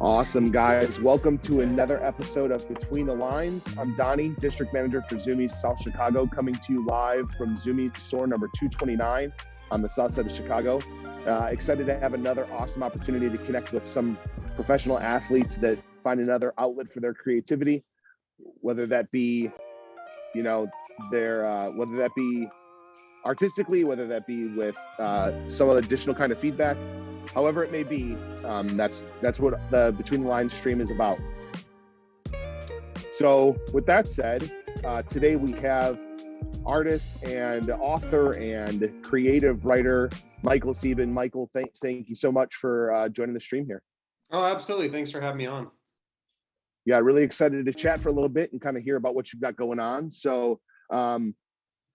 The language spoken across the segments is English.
Awesome, guys. Welcome to another episode of Between the Lines. I'm Donnie, District Manager for Zoomies South Chicago, coming to you live from Zoomies store number 229 on the south side of Chicago. Excited to have another awesome opportunity to connect with some professional athletes that find another outlet for their creativity, whether that be, whether that be artistically, whether that be with some additional kind of feedback. However it may be, that's what the Between the Lines stream is about. So with that said, today we have artist and author and creative writer, Michael Sieben. Michael, thank you so much for joining the stream here. Oh, absolutely. Thanks for having me on. Yeah, really excited to chat for a little bit and kind of hear about what you've got going on. So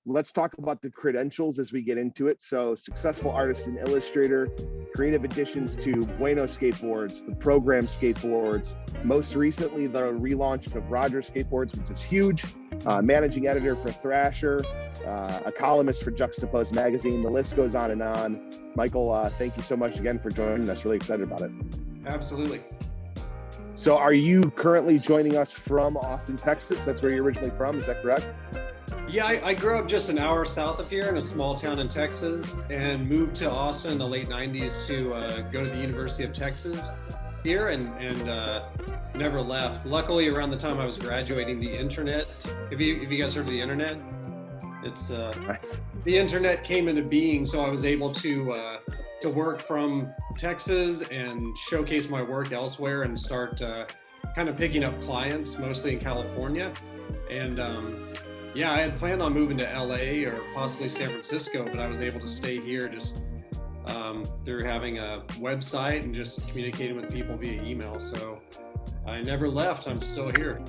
let's talk about the credentials as we get into it. So successful artist and illustrator, creative additions to Bueno skateboards, the program skateboards, most recently the relaunch of Roger skateboards, which is huge, managing editor for Thrasher, a columnist for Juxtapost magazine. The list goes on and on. Michael, thank you so much again for joining us. Really excited about it. Absolutely. So are you currently joining us from Austin, Texas? That's where you're originally from, is that correct? Yeah, I grew up just an hour south of here in a small town in Texas and moved to Austin in the late 90s to go to the University of Texas here and never left. Luckily, around the time I was graduating, the internet, have you guys heard of the internet? It's Nice. The internet came into being, so I was able to work from Texas and showcase my work elsewhere and start kind of picking up clients, mostly in California. And Yeah, I had planned on moving to LA or possibly San Francisco, but I was able to stay here just through having a website and just communicating with people via email. So I never left. I'm still here.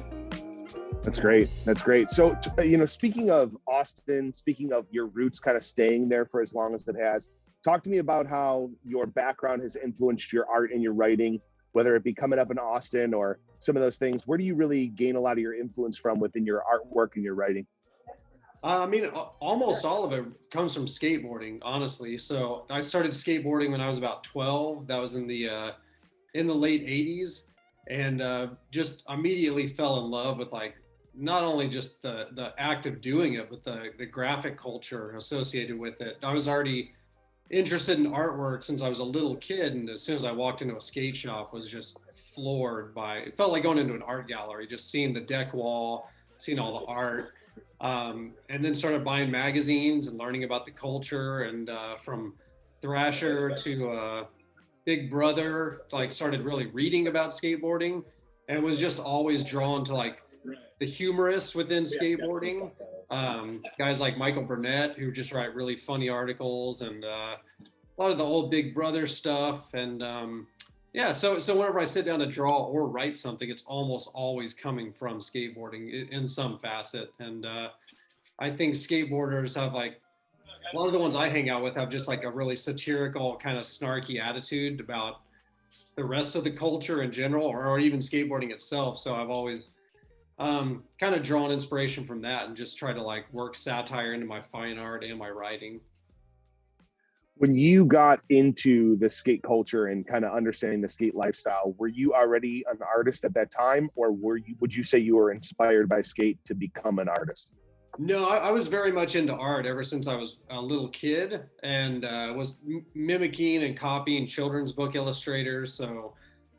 That's great. That's great. So, speaking of Austin, speaking of your roots kind of staying there for as long as it has, talk to me about how your background has influenced your art and your writing, whether it be coming up in Austin or some of those things. Where do you really gain a lot of your influence from within your artwork and your writing? I mean, almost all of it comes from skateboarding, honestly. So I started skateboarding when I was about 12. That was in the late 80s, and just immediately fell in love with like not only just the act of doing it, but the graphic culture associated with it. I was already interested in artwork since I was a little kid, and as soon as I walked into a skate shop, was just floored by. It felt like going into an art gallery, just seeing the deck wall, seeing all the art. And then started buying magazines and learning about the culture, and from Thrasher to Big Brother, like started really reading about skateboarding, and was just always drawn to like the humorists within skateboarding. Guys like Michael Burnett, who just write really funny articles, and a lot of the old Big Brother stuff. And yeah, so whenever I sit down to draw or write something, it's almost always coming from skateboarding in some facet. And I think skateboarders have like, a lot of the ones I hang out with have just like a really satirical kind of snarky attitude about the rest of the culture in general, or even skateboarding itself. So I've always kind of drawn inspiration from that and just try to like work satire into my fine art and my writing. When you got into the skate culture and kind of understanding the skate lifestyle, were you already an artist at that time, or would you say you were inspired by skate to become an artist? No, I was very much into art ever since I was a little kid, and was mimicking and copying children's book illustrators. So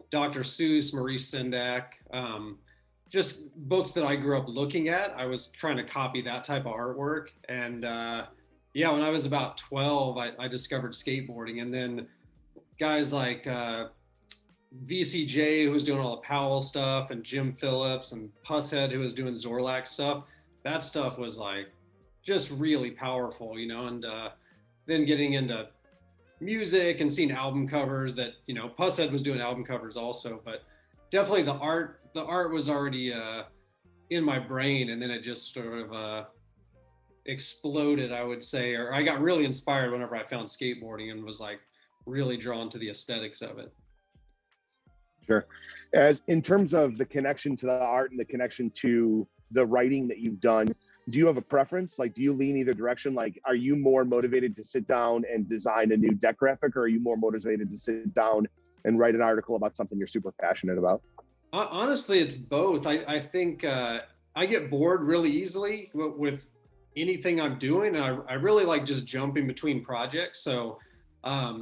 Dr. Seuss, Maurice Sendak, just books that I grew up looking at. I was trying to copy that type of artwork. And yeah, when I was about 12, I discovered skateboarding. And then guys like VCJ, who was doing all the Powell stuff, and Jim Phillips, and Pusshead, who was doing Zorlak stuff. That stuff was like just really powerful, you know. And then getting into music and seeing album covers that, you know, Pusshead was doing album covers also, but definitely the art was already in my brain, and then it just sort of exploded, I would say, or I got really inspired whenever I found skateboarding and was like really drawn to the aesthetics of it. Sure. As in terms of the connection to the art and the connection to the writing that you've done, do you have a preference? Like, do you lean either direction? Like, are you more motivated to sit down and design a new deck graphic, or are you more motivated to sit down and write an article about something you're super passionate about? Honestly, it's both. I think I get bored really easily with anything I'm doing, and I really like just jumping between projects. So a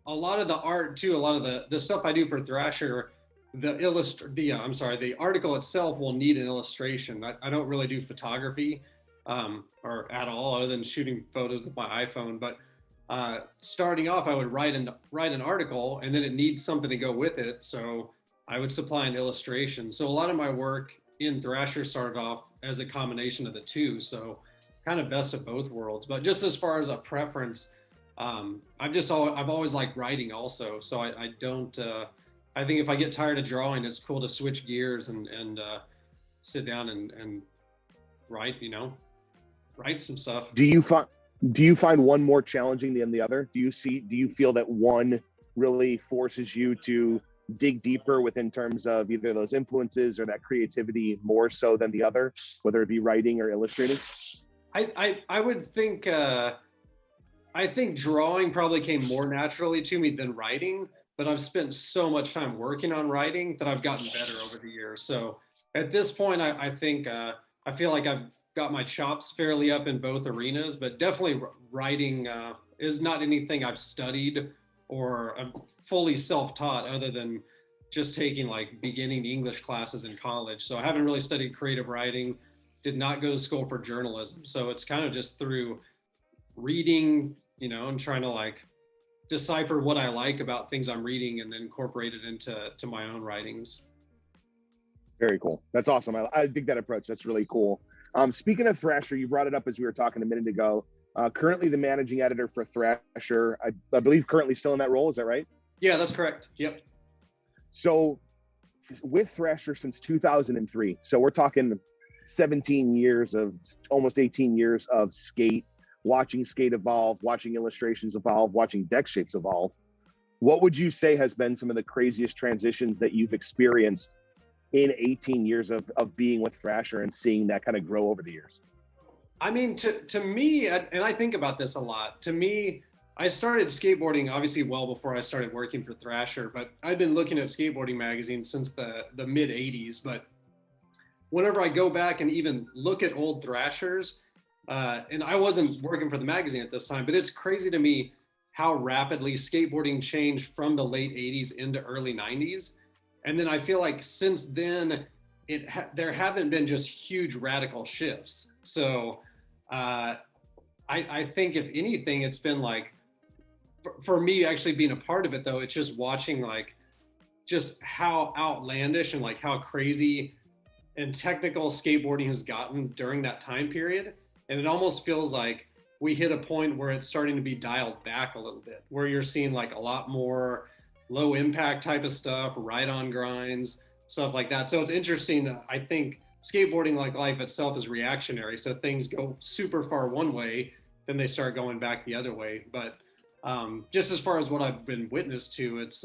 lot of the art too, a lot of the stuff I do for Thrasher, the article itself will need an illustration. I don't really do photography or at all, other than shooting photos with my iPhone. But starting off, I would write an article, and then it needs something to go with it. So I would supply an illustration. So a lot of my work in Thrasher started off as a combination of the two. So kind of best of both worlds. But just as far as a preference, I've always liked writing also. So I don't. I think if I get tired of drawing, it's cool to switch gears and sit down and write. You know, write some stuff. Do you find one more challenging than the other? Do you feel that one really forces you to dig deeper within terms of either those influences or that creativity more so than the other, whether it be writing or illustrating? I would think I think drawing probably came more naturally to me than writing, but I've spent so much time working on writing that I've gotten better over the years. So at this point, I think I feel like I've got my chops fairly up in both arenas, but definitely writing is not anything I've studied or I'm fully self-taught, other than just taking like beginning English classes in college. So I haven't really studied creative writing, did not go to school for journalism. So it's kind of just through reading, you know, and trying to like decipher what I like about things I'm reading and then incorporate it into my own writings. Very cool. That's awesome. I dig that approach. That's really cool. Speaking of Thrasher, you brought it up as we were talking a minute ago. Currently the managing editor for Thrasher. I believe currently still in that role. Is that right? Yeah, that's correct. Yep. So with Thrasher since 2003. So we're talking 17 years of almost 18 years of skate, watching skate evolve, watching illustrations evolve, watching deck shapes evolve. What would you say has been some of the craziest transitions that you've experienced in 18 years of being with Thrasher and seeing that kind of grow over the years? I mean, to me, and I think about this a lot, to me, I started skateboarding obviously well before I started working for Thrasher, but I've been looking at skateboarding magazines since the mid 80s. But whenever I go back and even look at old Thrashers, and I wasn't working for the magazine at this time, but it's crazy to me how rapidly skateboarding changed from the late 80s into early 90s. And then I feel like since then, there haven't been just huge radical shifts. So I think if anything, it's been like, for me actually being a part of it though, it's just watching like just how outlandish and like how crazy and technical skateboarding has gotten during that time period. And it almost feels like we hit a point where it's starting to be dialed back a little bit, where you're seeing like a lot more low impact type of stuff, ride on grinds, stuff like that. So it's interesting. I think skateboarding, like life itself, is reactionary. So things go super far one way, then they start going back the other way. But just as far as what I've been witness to, it's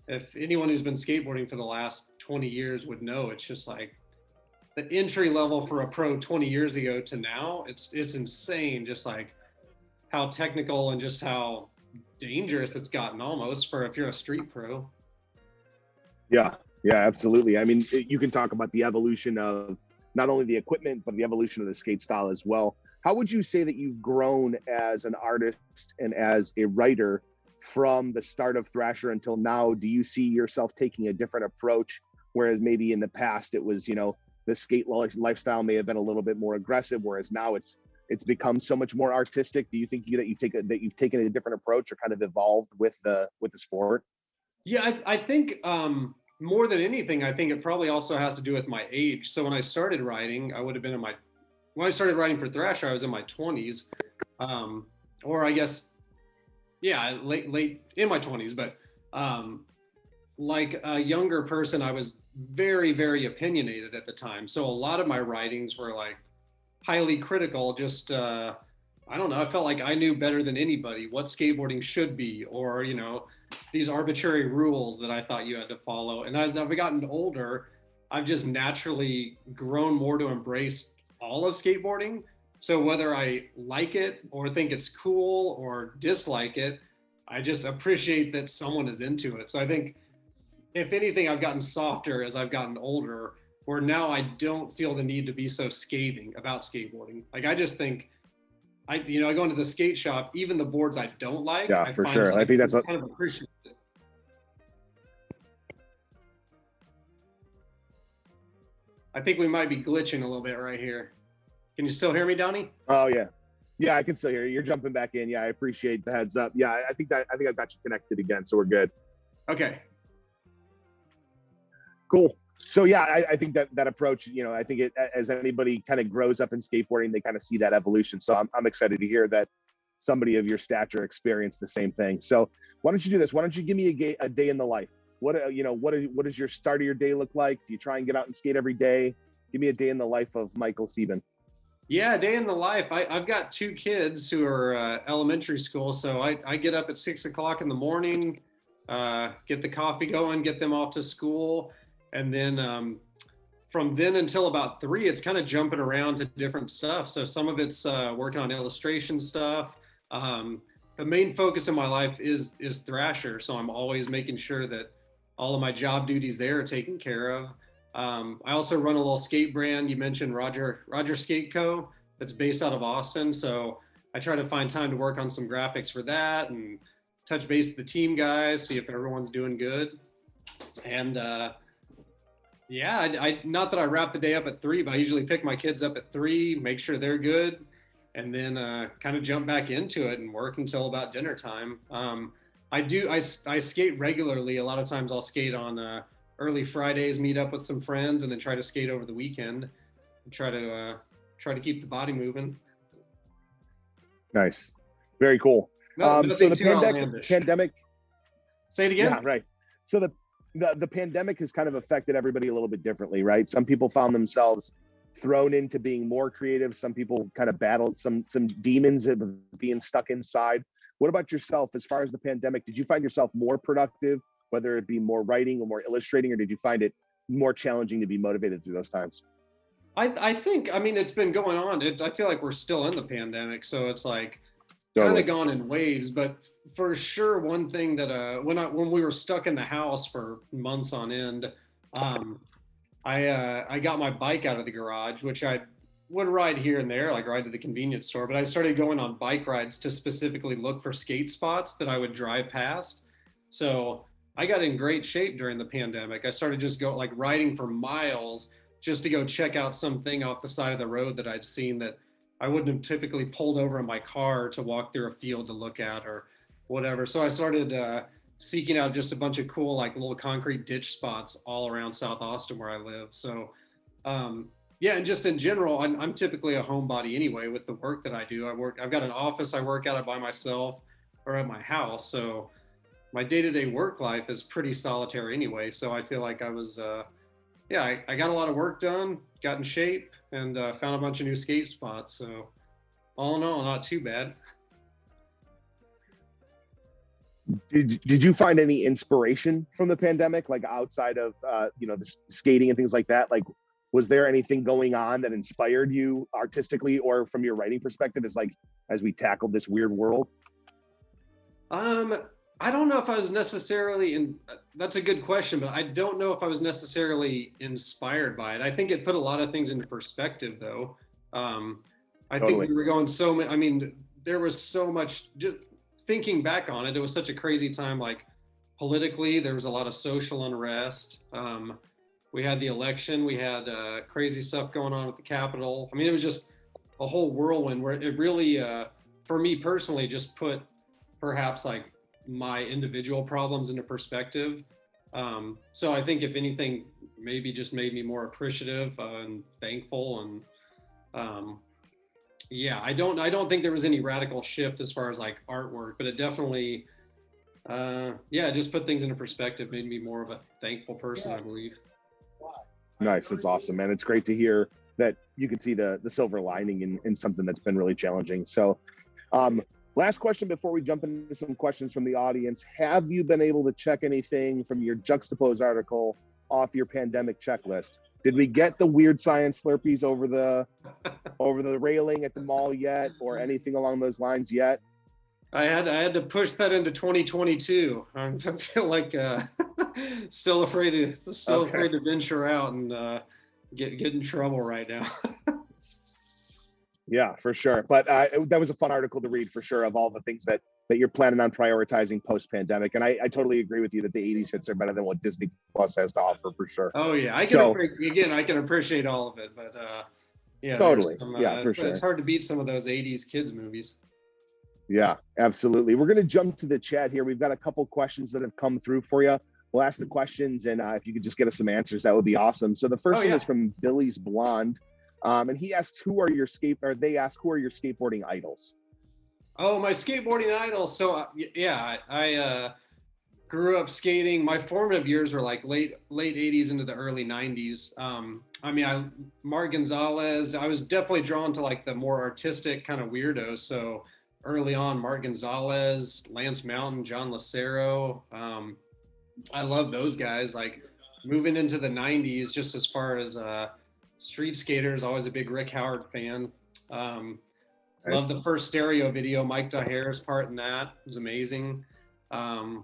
if anyone who's been skateboarding for the last 20 years would know, it's just like the entry level for a pro 20 years ago to now, it's insane, just like how technical and just how dangerous it's gotten almost for if you're a street pro. Yeah, absolutely. I mean, you can talk about the evolution of not only the equipment, but the evolution of the skate style as well. How would you say that you've grown as an artist and as a writer from the start of Thrasher until now? Do you see yourself taking a different approach? Whereas maybe in the past it was, the skate lifestyle may have been a little bit more aggressive, whereas now it's become so much more artistic. Do you think that you've taken a different approach or kind of evolved with the sport? Yeah, I think more than anything, I think it probably also has to do with my age. So when I started writing, when I started writing for Thrasher, I was in my 20s, or I guess, yeah, late in my 20s. But like a younger person, I was very, very opinionated at the time. So a lot of my writings were like highly critical. Just I don't know. I felt like I knew better than anybody what skateboarding should be, or these arbitrary rules that I thought you had to follow. And as I've gotten older, I've just naturally grown more to embrace all of skateboarding. So whether I like it or think it's cool or dislike it, I just appreciate that someone is into it. So I think if anything, I've gotten softer as I've gotten older, where now I don't feel the need to be so scathing about skateboarding. Like I just think I go into the skate shop, even the boards I don't like. Yeah, I for find sure. I think that's kind of appreciate it. I think we might be glitching a little bit right here. Can you still hear me, Donnie? Oh yeah, I can still hear you. You're jumping back in. Yeah, I appreciate the heads up. Yeah, I think I've got you connected again, so we're good. Okay. Cool. So yeah, I think that approach, I think as anybody kind of grows up in skateboarding, they kind of see that evolution. So I'm excited to hear that somebody of your stature experienced the same thing. So why don't you do this? Why don't you give me a day in the life? What does your start of your day look like? Do you try and get out and skate every day? Give me a day in the life of Michael Sieben. Yeah, day in the life. I've got two kids who are elementary school, so I get up at 6 o'clock in the morning, get the coffee going, get them off to school. And then from then until about 3, it's kind of jumping around to different stuff. So some of it's working on illustration stuff. The main focus in my life is Thrasher. So I'm always making sure that all of my job duties there are taken care of. I also run a little skate brand. You mentioned Roger Skate Co. that's based out of Austin. So I try to find time to work on some graphics for that and touch base with the team guys, see if everyone's doing good. And yeah, I not that I wrap the day up at 3, but I usually pick my kids up at 3, make sure they're good, and then kind of jump back into it and work until about dinner time. I skate regularly. A lot of times I'll skate on early Fridays, meet up with some friends, and then try to skate over the weekend and try to try to keep the body moving. Nice. Very cool. So the pandemic. Say it again. Yeah, right. So the pandemic has kind of affected everybody a little bit differently, right? Some people found themselves thrown into being more creative. Some people kind of battled some demons of being stuck inside. What about yourself as far as the pandemic? Did you find yourself more productive, whether it be more writing or more illustrating, or did you find it more challenging to be motivated through those times? I think, I mean, it's been going on. I feel like we're still in the pandemic, so it's like Totally. kind of gone in waves. But for sure, one thing that when we were stuck in the house for months on end, I got my bike out of the garage, which I would ride here and there, like ride to the convenience store. But I started going on bike rides to specifically look for skate spots that I would drive past. So I got in great shape during the pandemic. I started just riding for miles just to go check out something off the side of the road that I'd seen that I wouldn't have typically pulled over in my car to walk through a field to look at or whatever. So I started seeking out just a bunch of cool, like little concrete ditch spots all around South Austin where I live. So yeah, and just in general, I'm typically a homebody anyway with the work that I do. I've got an office I work out of by myself or at my house. So my day-to-day work life is pretty solitary anyway. So I feel like I was, I got a lot of work done, got in shape, and found a bunch of new skate spots. So all in all, not too bad. Did you find any inspiration from the pandemic, like outside of the skating and things like that? Like, was there anything going on that inspired you artistically or from your writing perspective as we tackled this weird world? I don't know if I was necessarily that's a good question, but I don't know if I was necessarily inspired by it. I think it put a lot of things into perspective though. I think we were going I mean, there was so much, just thinking back on it, it was such a crazy time, like politically, there was a lot of social unrest. We had the election, we had crazy stuff going on with the Capitol. I mean, it was just a whole whirlwind where it really, for me personally, just put perhaps like my individual problems into perspective. So I think if anything, maybe just made me more appreciative and thankful. And I don't think there was any radical shift as far as like artwork, but it definitely, just put things into perspective, made me more of a thankful person, I believe. Nice. That's awesome, man. It's great to hear that you can see the silver lining in something that's been really challenging. So, last question before we jump into some questions from the audience. Have you been able to check anything from your Juxtapose article off your pandemic checklist? Did we get the weird science Slurpees over the railing at the mall yet, or anything along those lines yet? I had to push that into 2022. I feel like still afraid to venture out and get in trouble right now. Yeah, for sure. But that was a fun article to read for sure, of all the things that you're planning on prioritizing post-pandemic. And I totally agree with you that the 80s hits are better than what Disney Plus has to offer for sure. Oh yeah, I can appreciate all of it, but totally. For sure. It's hard to beat some of those 80s kids movies. Yeah, absolutely. We're going to jump to the chat here. We've got a couple questions that have come through for you. We'll ask the questions, and if you could just get us some answers, that would be awesome. So the first one is from Billy's Blonde. And he asks, who are your skateboarding idols? Oh, my skateboarding idols. So I grew up skating. My formative years were like late 80s into the early 90s. Mark Gonzalez, I was definitely drawn to like the more artistic kind of weirdos. So early on, Mark Gonzalez, Lance Mountain, John Lucero. I love those guys. Like moving into the 90s, just as far as street skaters, always a big Rick Howard fan. Love the first Stereo video. Mike Daher's part in that was amazing. And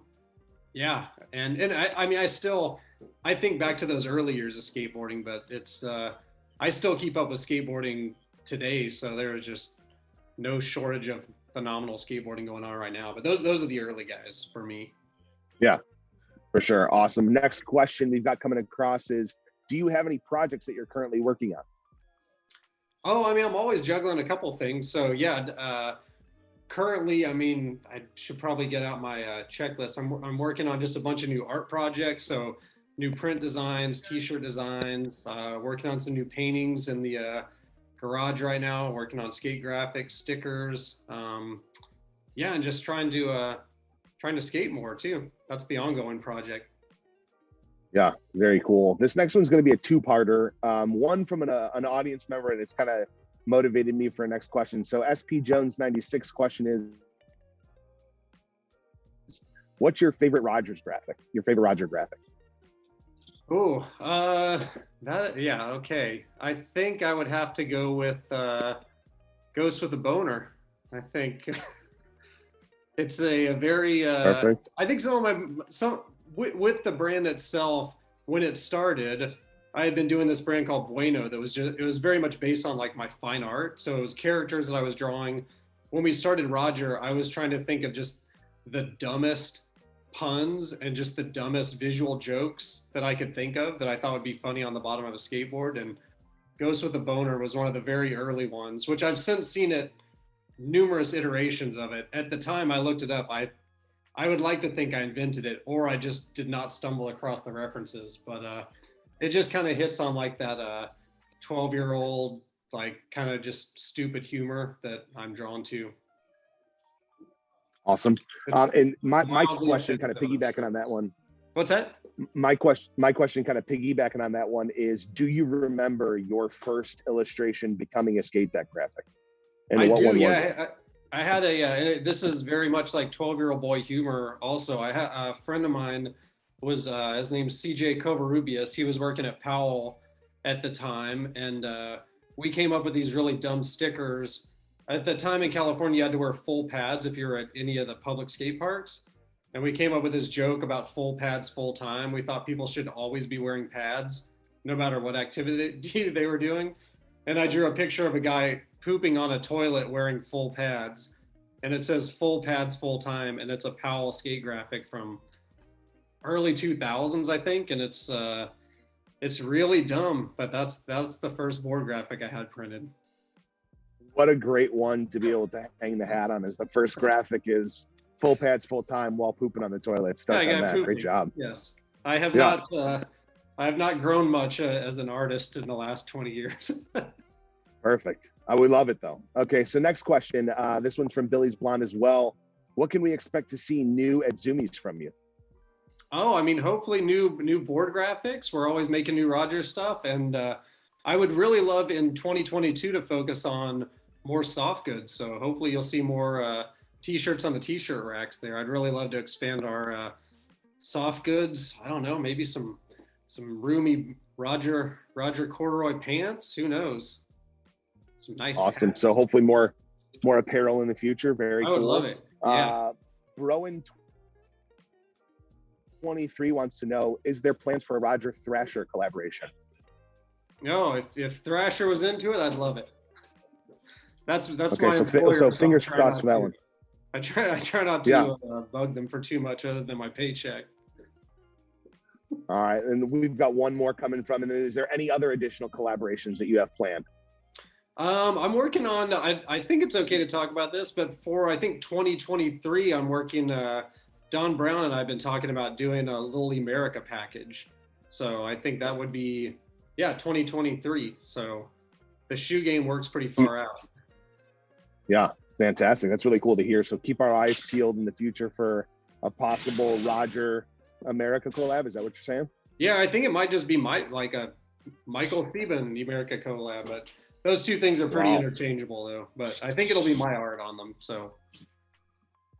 I think back to those early years of skateboarding, but it's I still keep up with skateboarding today. So there's just no shortage of phenomenal skateboarding going on right now. But those are the early guys for me. Yeah, for sure. Awesome. Next question we've got coming across is, do you have any projects that you're currently working on? Oh, I'm always juggling a couple things. So currently, I should probably get out my checklist. I'm working on just a bunch of new art projects. So new print designs, t-shirt designs, working on some new paintings in the garage right now, working on skate graphics, stickers. Yeah, and just trying to skate more too. That's the ongoing project. Yeah, very cool. This next one's going to be a two-parter. One from an audience member, and it's kind of motivated me for a next question. So SP Jones 96 question is, what's your favorite Rogers graphic? Your favorite Roger graphic? Oh, yeah, okay. I think I would have to go with Ghost with a Boner. I think it's a very Perfect. I think with the brand itself, when it started, I had been doing this brand called Bueno that was it was very much based on like my fine art. So it was characters that I was drawing. When we started Roger, I was trying to think of just the dumbest puns and just the dumbest visual jokes that I could think of that I thought would be funny on the bottom of a skateboard. And Ghost with a Boner was one of the very early ones, which I've since seen it numerous iterations of it. At the time I looked it up, I would like to think I invented it, or I just did not stumble across the references. But it just kind of hits on like that 12-year-old, like kind of just stupid humor that I'm drawn to. Awesome. And my question kind of piggybacking on that one. What's that? My question kind of piggybacking on that one is, do you remember your first illustration becoming a skate deck graphic? And I what do, one yeah. was it? I had this is very much like 12-year-old boy humor also. I had a friend of mine was, his name's CJ Covarrubias. He was working at Powell at the time. And we came up with these really dumb stickers. At the time in California, you had to wear full pads if you're at any of the public skate parks. And we came up with this joke about full pads full time. We thought people should always be wearing pads, no matter what activity they were doing. And I drew a picture of a guy pooping on a toilet wearing full pads. And it says full pads full time. And it's a Powell skate graphic from early 2000s, I think. And it's really dumb, but that's the first board graphic I had printed. What a great one to be able to hang the hat on, is the first graphic is full pads full time while pooping on the toilet. Stuck on that. Great job. Yes. I have not grown much as an artist in the last 20 years. Perfect. We love it though. Okay, so next question. This one's from Billy's Blonde as well. What can we expect to see new at Zoomies from you? Oh, I mean, hopefully new board graphics. We're always making new Roger stuff. And I would really love in 2022 to focus on more soft goods. So hopefully you'll see more t-shirts on the t-shirt racks there. I'd really love to expand our soft goods. I don't know, maybe some roomy Roger corduroy pants. Who knows? Some nice. Awesome. Hats. So hopefully more apparel in the future. Very cool. I would love it. Yeah. Broen 23 wants to know, is there plans for a Roger Thrasher collaboration? No, if Thrasher was into it, I'd love it. That's okay, my employer, so fingers crossed for that one. I try not to bug them for too much other than my paycheck. All right, and we've got one more coming from. And is there any other additional collaborations that you have planned? I'm working on. I think it's okay to talk about this, but for I think 2023, I'm working. Don Brown and I've been talking about doing a Little America package. So I think that would be 2023. So the shoe game works pretty far out. Yeah, fantastic. That's really cool to hear. So keep our eyes peeled in the future for a possible Roger America collab. Is that what you're saying? Yeah, I think it might just be like a Michael Sieben America collab, but those two things are pretty interchangeable though. But I think it'll be my art on them. So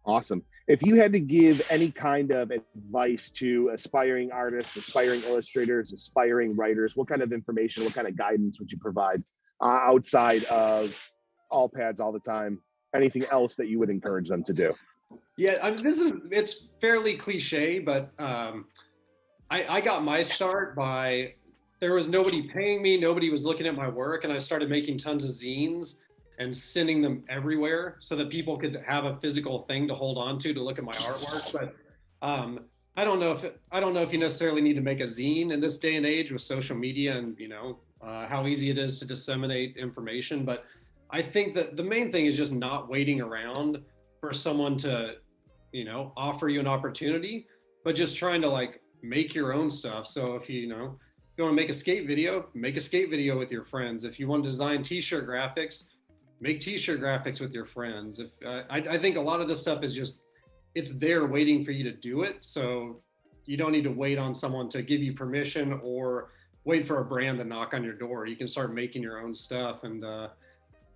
awesome. If you had to give any kind of advice to aspiring artists, aspiring illustrators, aspiring writers, what kind of information, what kind of guidance would you provide outside of all pads all the time? Anything else that you would encourage them to do? Yeah, I mean, it's fairly cliche, but I got my start by, there was nobody paying me, nobody was looking at my work, and I started making tons of zines and sending them everywhere so that people could have a physical thing to hold on to look at my artwork. But I don't know if you necessarily need to make a zine in this day and age with social media and how easy it is to disseminate information. But I think that the main thing is just not waiting around for someone to offer you an opportunity, but just trying to like make your own stuff. So if you want to make a skate video with your friends. If you want to design t-shirt graphics, make t-shirt graphics with your friends. If I think a lot of this stuff is just, it's there waiting for you to do it. So you don't need to wait on someone to give you permission or wait for a brand to knock on your door. You can start making your own stuff and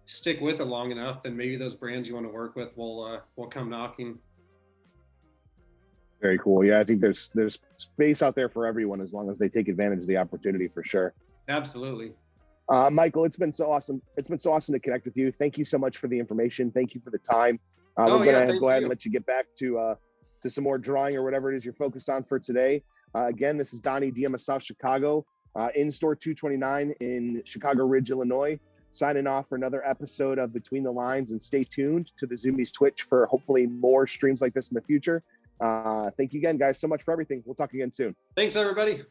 stick with it long enough, then maybe those brands you want to work with will come knocking. Very cool. Yeah, I think there's space out there for everyone as long as they take advantage of the opportunity, for sure. Absolutely. Michael, it's been so awesome. It's been so awesome to connect with you. Thank you so much for the information. Thank you for the time. We're going to go ahead and let you get back to some more drawing or whatever it is you're focused on for today. Again, this is Donnie, DM of South Chicago, in store 229 in Chicago Ridge, Illinois, signing off for another episode of Between the Lines, and stay tuned to the Zoomies Twitch for hopefully more streams like this in the future. Thank you again, guys, so much for everything. We'll talk again soon. Thanks, everybody.